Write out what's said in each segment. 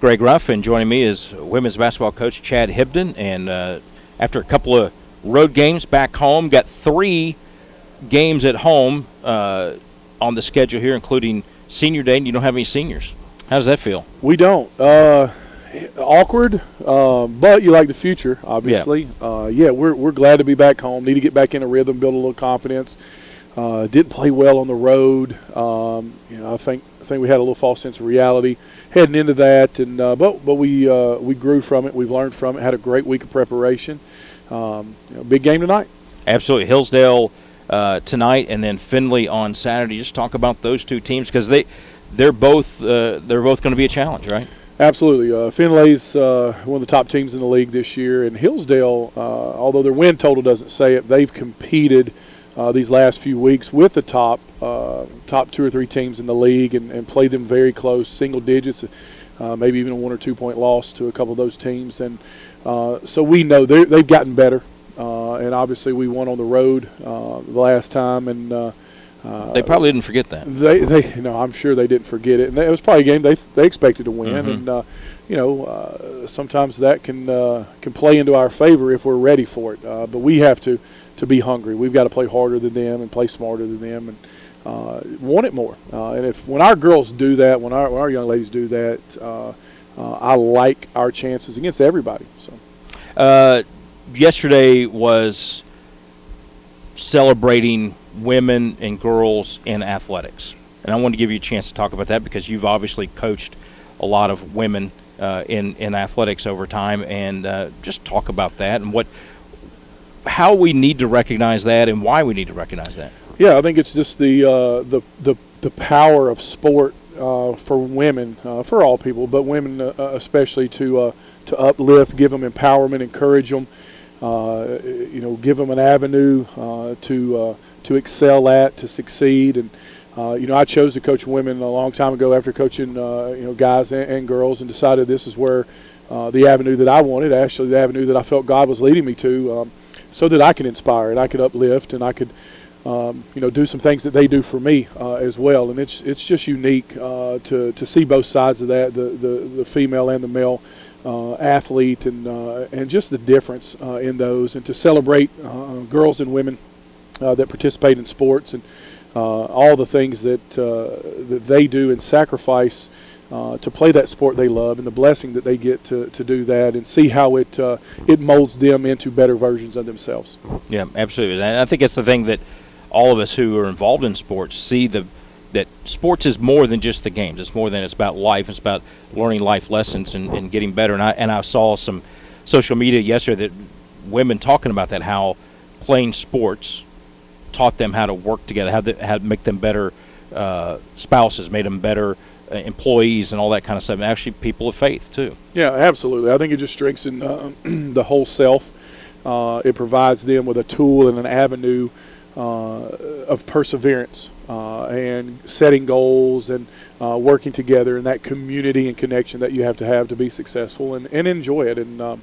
Greg Ruff, and joining me is women's basketball coach Chad Hibdon. And after a couple of road games back home, got 3 games at home on the schedule here, including senior day, and you don't have any seniors. How does that feel? We don't. Awkward, but you like the future, obviously. Yeah, we're glad to be back home. Need to get back in a rhythm, build a little confidence. Didn't play well on the road. I think we had a little false sense of reality heading into that, and but we grew from it. We've learned from it. Had a great week of preparation. Big game tonight. Absolutely, Hillsdale tonight, and then Findlay on Saturday. Just talk about those two teams because they're both going to be a challenge, right? Absolutely. Findlay's one of the top teams in the league this year, and Hillsdale, although their win total doesn't say it, they've competed these last few weeks with the top 2 or 3 teams in the league and played them very close, single digits, maybe even a 1 or 2 point loss to a couple of those teams. And so we know they've gotten better, and obviously we won on the road the last time, and they probably didn't forget that. I'm sure they didn't forget it, and it was probably a game they expected to win. Mm-hmm. And sometimes that can play into our favor if we're ready for it. But we have to be hungry. We've got to play harder than them and play smarter than them, and want it more. And when our girls do that, when our young ladies do that, I like our chances against everybody. So yesterday was celebrating women and girls in athletics, and I want to give you a chance to talk about that because you've obviously coached a lot of women in athletics over time, and just talk about that and how we need to recognize that and why we need to recognize that. Yeah, I think it's just the power of sport for women, for all people, but women especially to uplift, give them empowerment, encourage them, give them an avenue to excel at, to succeed. And I chose to coach women a long time ago after coaching guys and girls, and decided this is where the avenue that I wanted, actually the avenue that I felt God was leading me to, so that I could inspire and I could uplift and I could do some things that they do for me as well. And it's just unique to see both sides of that, the female and the male athlete, and just the difference in those, and to celebrate girls and women that participate in sports, and all the things that they do and sacrifice to play that sport they love, and the blessing that they get to do that, and see how it molds them into better versions of themselves. Yeah, absolutely. And I think it's the thing that all of us who are involved in sports see, that sports is more than just the games. It's more than it's about life. It's about learning life lessons and getting better. And I saw some social media yesterday that women talking about that, how playing sports taught them how to work together, how to make them better spouses, made them better employees, and all that kind of stuff. And actually people of faith too. Yeah, absolutely. I think it just strengthens the whole self. It provides them with a tool and an avenue of perseverance and setting goals and working together, and that community and connection that you have to be successful and enjoy it. And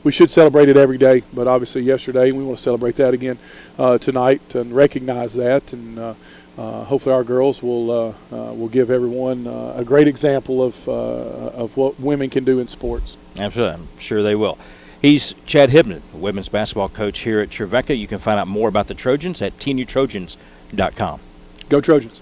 we should celebrate it every day, but obviously yesterday we want to celebrate that again tonight and recognize that. And hopefully our girls will give everyone a great example of what women can do in sports. Absolutely, I'm sure they will. He's Chad Hibdon, women's basketball coach here at Trevecca. You can find out more about the Trojans at teenutrojans.com. Go Trojans.